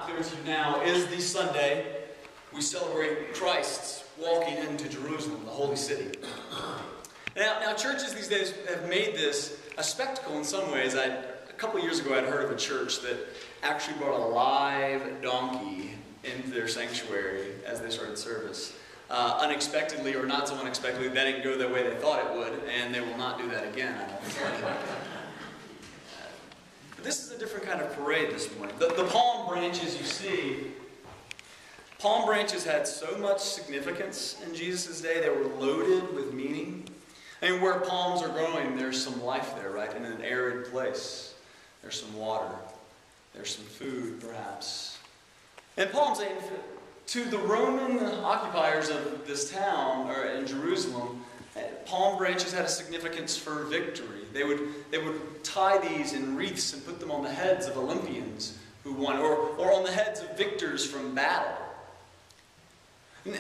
clear to you now, is the Sunday we celebrate Christ's walking into Jerusalem, the holy city. Now churches these days have made this a spectacle in some ways. A couple of years ago I'd heard of a church that actually brought a live donkey into their sanctuary as they started service. Unexpectedly or not so unexpectedly, that didn't go the way they thought it would, and they will not do that again, I don't think. But this is a different kind of parade this morning. The palm branches you see, palm branches had so much significance in Jesus' day. They were loaded with meaning. I mean, where palms are growing, there's some life there, right? In an arid place, there's some water. There's some food, perhaps. And palms, to the Roman occupiers of this town, or in Jerusalem, palm branches had a significance for victory. They would tie these in wreaths and put them on the heads of Olympians who won, or on the heads of victors from battle.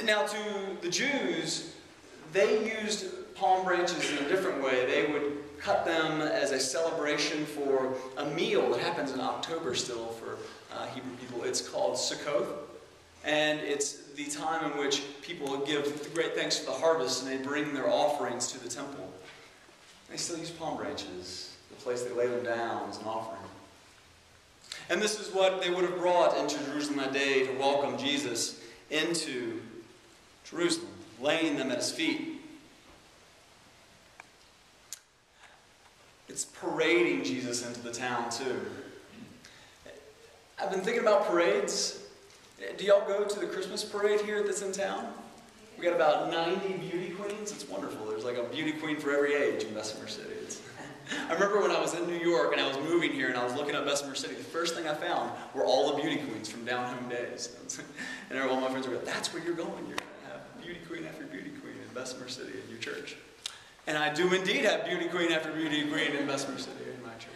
Now, to the Jews, they used palm branches in a different way. They would cut them as a celebration for a meal that happens in October still for Hebrew people. It's called Sukkot. And it's the time in which people give great thanks for the harvest and they bring their offerings to the temple. They still use palm branches, the place they lay them down as an offering. And this is what they would have brought into Jerusalem that day to welcome Jesus into Jerusalem, laying them at his feet. It's parading Jesus into the town too. I've been thinking about parades. Do y'all go to the Christmas parade here that's in town? We got about 90 beauty queens. It's wonderful. There's like a beauty queen for every age in Bessemer City. I remember when I was in New York and I was moving here and I was looking up Bessemer City, the first thing I found were all the beauty queens from down home days. And all my friends were like, that's where you're going. You're going to have beauty queen after beauty queen in Bessemer City in your church. And I do indeed have beauty queen after beauty queen in Bessemer City in my church.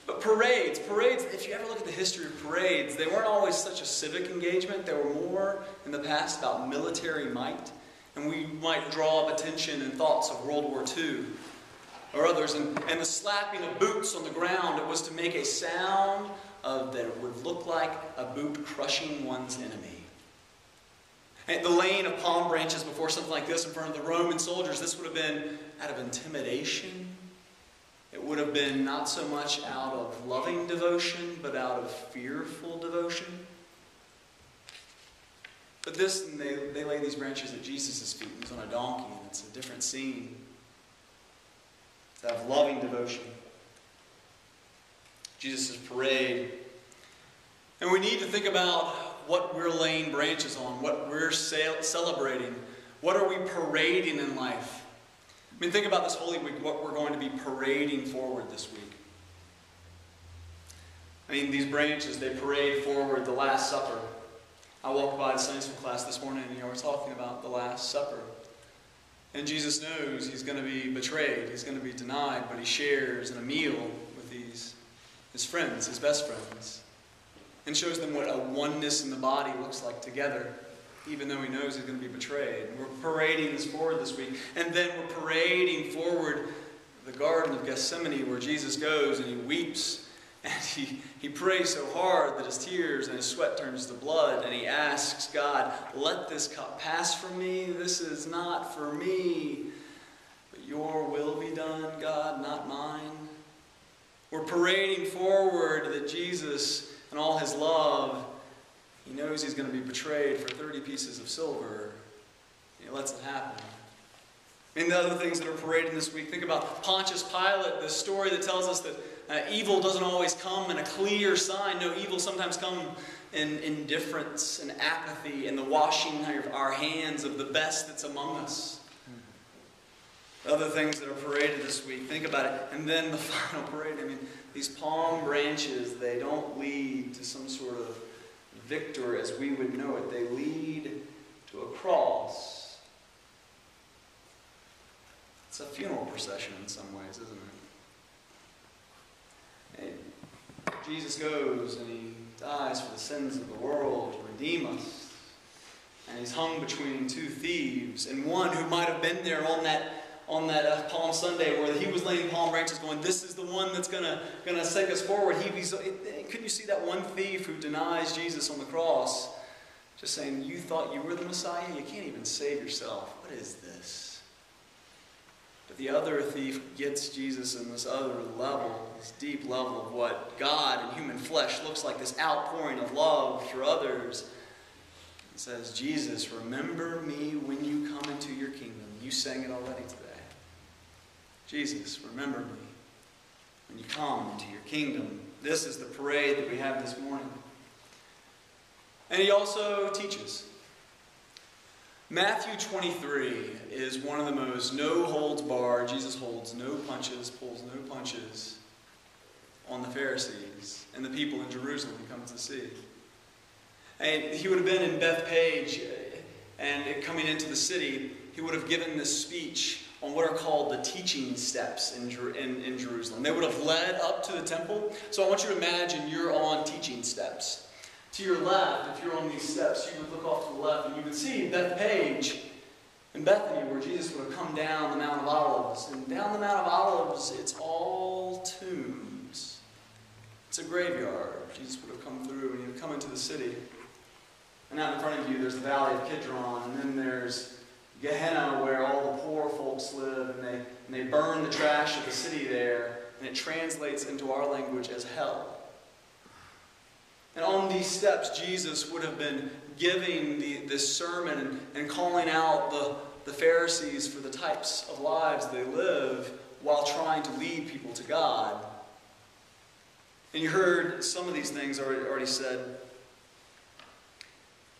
But parades, if you ever look at the history of parades, they weren't always such a civic engagement. They were more in the past about military might. And we might draw up attention and thoughts of World War II or others. And the slapping of boots on the ground, it was to make a sound that would look like a boot crushing one's enemy. And the laying of palm branches before something like this in front of the Roman soldiers, this would have been out of intimidation. It would have been not so much out of loving devotion, but out of fearful devotion. But this, and they lay these branches at Jesus' feet. He's on a donkey, and it's a different scene. It's out of loving devotion. Jesus' parade. And we need to think about what we're laying branches on, what we're celebrating. What are we parading in life? I mean, think about this Holy Week, what we're going to be parading forward this week. I mean, these branches, they parade forward the Last Supper. I walked by the Sunday school class this morning and we're talking about the Last Supper. And Jesus knows he's going to be betrayed, he's going to be denied, but he shares in a meal with his friends, his best friends, and shows them what a oneness in the body looks like together. Even though he knows he's going to be betrayed. We're parading this forward this week. And then we're parading forward the Garden of Gethsemane where Jesus goes and he weeps. And he prays so hard that his tears and his sweat turns to blood. And he asks God, let this cup pass from me. This is not for me. But your will be done, God, not mine. We're parading forward that Jesus and all his love, he knows he's going to be betrayed for 30 pieces of silver. He lets it happen. And the other things that are parading this week, think about Pontius Pilate, the story that tells us that evil doesn't always come in a clear sign. No, evil sometimes comes in indifference and apathy and the washing of our hands of the best that's among us. Other things that are paraded this week, think about it. And then the final parade, I mean, these palm branches, they don't lead to some sort of victor as we would know it. They lead to a cross. It's a funeral procession in some ways, isn't it? And Jesus goes and he dies for the sins of the world to redeem us. And he's hung between two thieves, and one who might have been there on on that Palm Sunday where he was laying palm branches going, this is the one that's going to take us forward. Couldn't you see that one thief who denies Jesus on the cross? Just saying, you thought you were the Messiah? You can't even save yourself. What is this? But the other thief gets Jesus in this other level, this deep level of what God in human flesh looks like, this outpouring of love for others. It says, Jesus, remember me when you come into your kingdom. You sang it already today. Jesus, remember me when you come into your kingdom. This is the parade that we have this morning. And he also teaches. Matthew 23 is one of the most no-holds-barred. Jesus holds no punches, pulls no punches on the Pharisees and the people in Jerusalem he comes to see. And he would have been in Bethpage, and coming into the city, he would have given this speech on what are called the teaching steps in Jerusalem. They would have led up to the temple. So I want you to imagine you're on teaching steps. To your left, if you're on these steps, you would look off to the left and you would see Bethpage in Bethany, where Jesus would have come down the Mount of Olives. And down the Mount of Olives, it's all tombs. It's a graveyard. Jesus would have come through and he would come into the city. And out in front of you, there's the Valley of Kidron, and then there's Gehenna, where all the poor folks live, and they burn the trash of the city there, and it translates into our language as hell. And on these steps, Jesus would have been giving this sermon and calling out the Pharisees for the types of lives they live while trying to lead people to God. And you heard some of these things already said.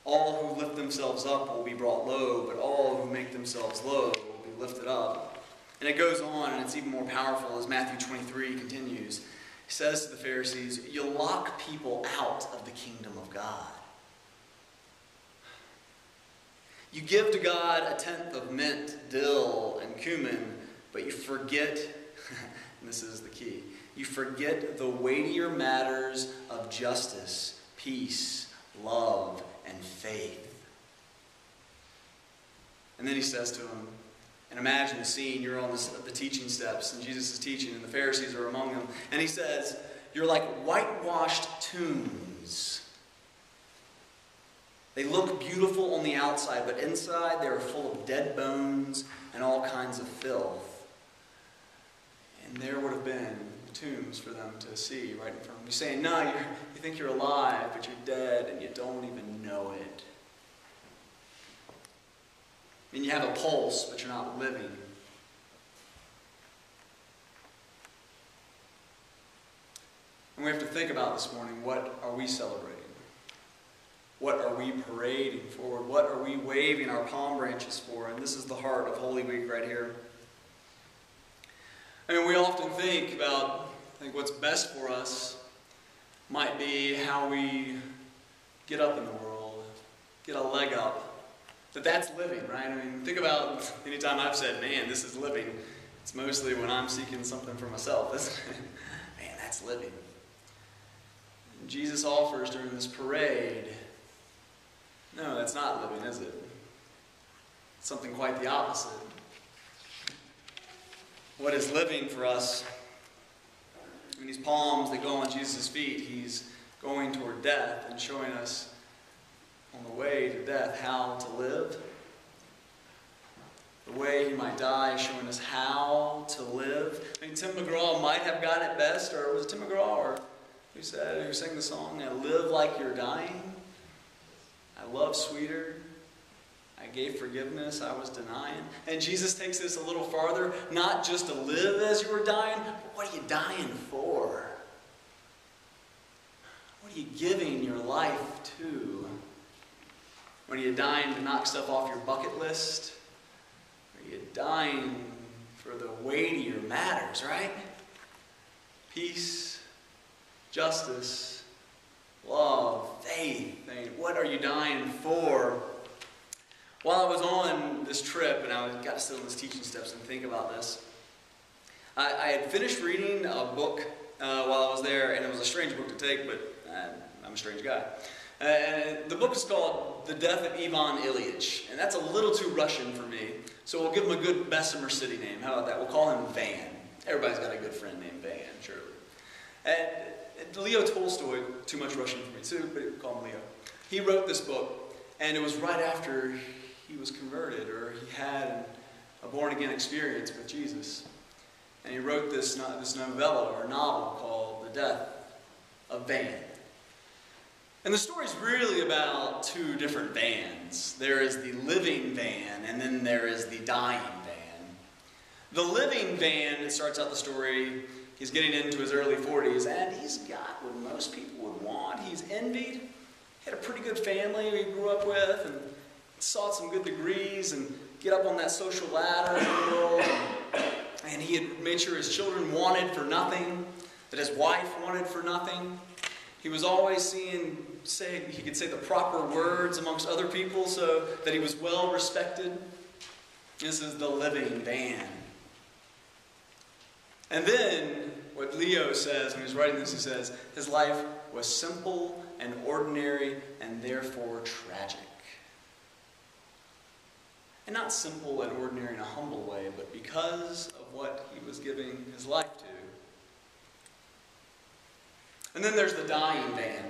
All who lift themselves up will be brought low, but all who make themselves low will be lifted up. And it goes on, and it's even more powerful as Matthew 23 continues. He says to the Pharisees, you lock people out of the kingdom of God. You give to God a tenth of mint, dill, and cumin, but you forget, and this is the key, you forget the weightier matters of justice, peace, love, and faith. And then he says to them, and imagine the scene, you're on the teaching steps, and Jesus is teaching, and the Pharisees are among them. And he says, you're like whitewashed tombs. They look beautiful on the outside, but inside they are full of dead bones and all kinds of filth. And there would have been tombs for them to see right in front of them. You're saying, no, you think you're alive, but you're dead, and you don't even know it. And you have a pulse, but you're not living. And we have to think about this morning, what are we celebrating? What are we parading for? What are we waving our palm branches for? And this is the heart of Holy Week right here. I mean, we often think about, what's best for us might be how we get up in the world, get a leg up. That's living, right? I mean, think about anytime I've said, man, this is living. It's mostly when I'm seeking something for myself, isn't it? Man, that's living. And Jesus offers during this parade, no, that's not living, is it? It's something quite the opposite. What is living for us? In these palms that go on Jesus' feet, he's going toward death and showing us on the way to death how to live. The way he might die, showing us how to live. I mean, Tim McGraw might have got it best, or was it Tim McGraw or who sang the song, I live like you're dying. I love sweeter. I gave forgiveness, I was denying. And Jesus takes this a little farther, not just to live as you were dying, but what are you dying for? What are you giving your life to? When are you dying to knock stuff off your bucket list? Are you dying for the weightier matters, right? Peace, justice, love, faith. I mean, what are you dying for? While I was on this trip, and I got to sit on these teaching steps and think about this, I had finished reading a book while I was there, and it was a strange book to take, but I'm a strange guy. And the book is called The Death of Ivan Ilyich. And that's a little too Russian for me. So we'll give him a good Bessemer city name. How about that? We'll call him Van. Everybody's got a good friend named Van, surely. And Leo Tolstoy, too much Russian for me too, but we'll call him Leo. He wrote this book, and it was right after he was converted, or he had a born-again experience with Jesus. And he wrote this novella, or novel, called The Death of Van. And the story's really about two different Vans. There is the living Van, and then there is the dying Van. The living Van, it starts out the story, he's getting into his early 40s, and he's got what most people would want. He's envied. He had a pretty good family he grew up with, and sought some good degrees, and get up on that social ladder in the world. And he had made sure his children wanted for nothing, that his wife wanted for nothing. He was always he could say the proper words amongst other people so that he was well respected. This is the living Van. And then, what Leo says when he's writing this, he says, his life was simple and ordinary and therefore tragic. And not simple and ordinary in a humble way, but because of what he was giving his life to. And then there's the dying Van.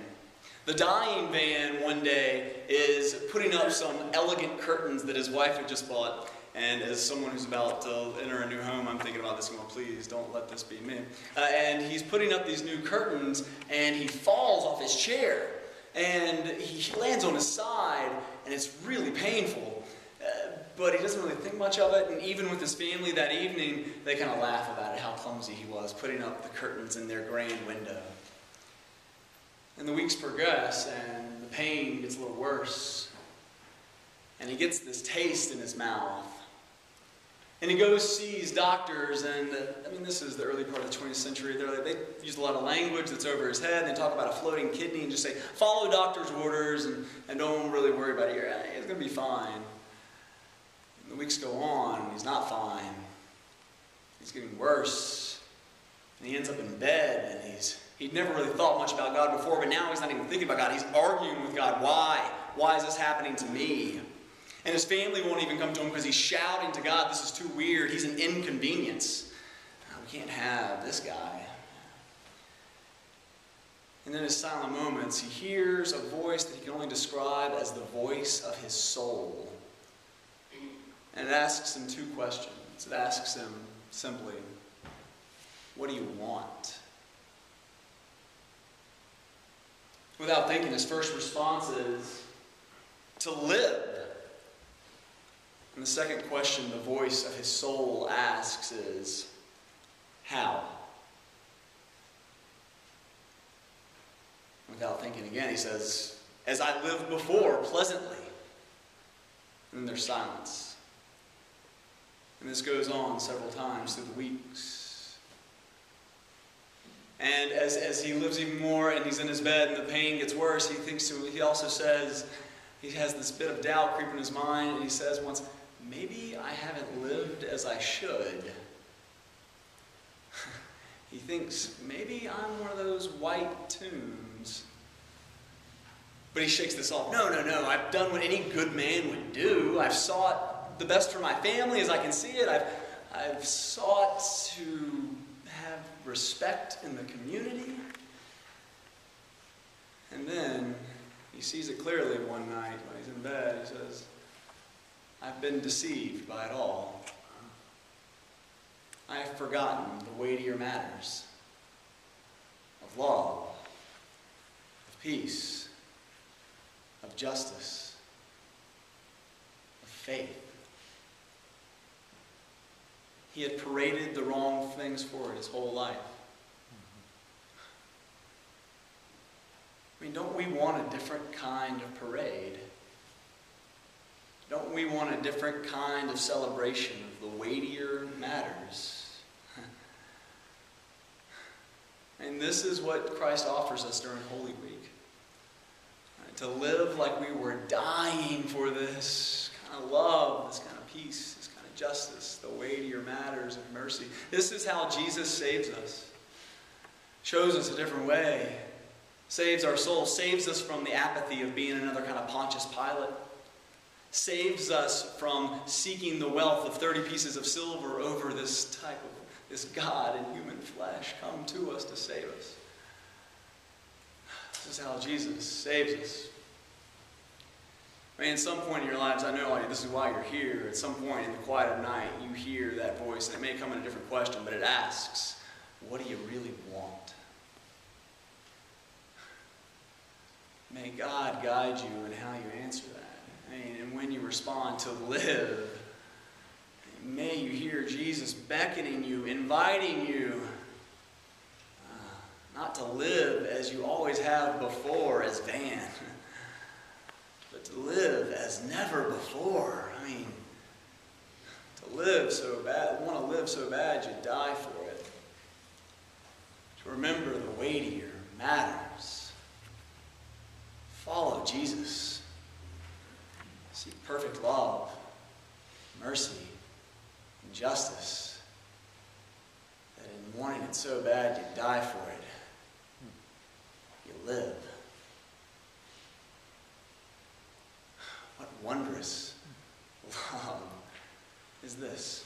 The dying Van one day is putting up some elegant curtains that his wife had just bought. And as someone who's about to enter a new home, I'm thinking about this and going, please don't let this be me. And he's putting up these new curtains, and he falls off his chair. And he lands on his side, and it's really painful. But he doesn't really think much of it, and even with his family that evening, they kind of laugh about it, how clumsy he was, putting up the curtains in their grand window. And the weeks progress, and the pain gets a little worse. And he gets this taste in his mouth. And he goes, sees doctors, and this is the early part of the 20th century. They use a lot of language that's over his head. They talk about a floating kidney and just say, follow doctor's orders, and don't really worry about it. It's going to be fine. And the weeks go on, and he's not fine. He's getting worse. And he ends up in bed, and he'd never really thought much about God before, but now he's not even thinking about God. He's arguing with God. Why? Why is this happening to me? And his family won't even come to him because he's shouting to God, this is too weird. He's an inconvenience. We can't have this guy. And in his silent moments, he hears a voice that he can only describe as the voice of his soul. And it asks him two questions. It asks him simply, what do you want? Without thinking, his first response is to live. And the second question the voice of his soul asks is, how? Without thinking again, he says, as I lived before, pleasantly. And then there's silence. And this goes on several times through the weeks. And as he lives even more and he's in his bed and the pain gets worse, he also says, he has this bit of doubt creep in his mind, and he says once, maybe I haven't lived as I should. He thinks, maybe I'm one of those white tombs. But he shakes this off. No. I've done what any good man would do. I've sought the best for my family as I can see it. I've sought to have respect in the community. And then he sees it clearly one night when he's in bed. He says, I've been deceived by it all. I have forgotten the weightier matters of love, of peace, of justice, of faith. He had paraded the wrong things forward his whole life. I mean, don't we want a different kind of parade? Don't we want a different kind of celebration of the weightier matters? And this is what Christ offers us during Holy Week. To live like we were dying for this kind of love, this kind of peace, this kind of justice, the weightier matters of mercy. This is how Jesus saves us. Shows us a different way. Saves our soul, saves us from the apathy of being another kind of Pontius Pilate, saves us from seeking the wealth of 30 pieces of silver over this God in human flesh come to us to save us. This is how Jesus saves us. I mean, at some point in your lives, I know this is why you're here. At some point in the quiet of night, you hear that voice, and it may come in a different question, but it asks, what do you really want? May God guide you in how you answer that. I mean, and when you respond to live, may you hear Jesus beckoning you, inviting you, not to live as you always have before as Van, but to live as never before. I mean, to live so bad, want to live so bad you die for it. To remember the weightier matters. Follow Jesus. Seek perfect love, mercy, and justice. That in wanting it so bad you die for it, you live. What wondrous love is this?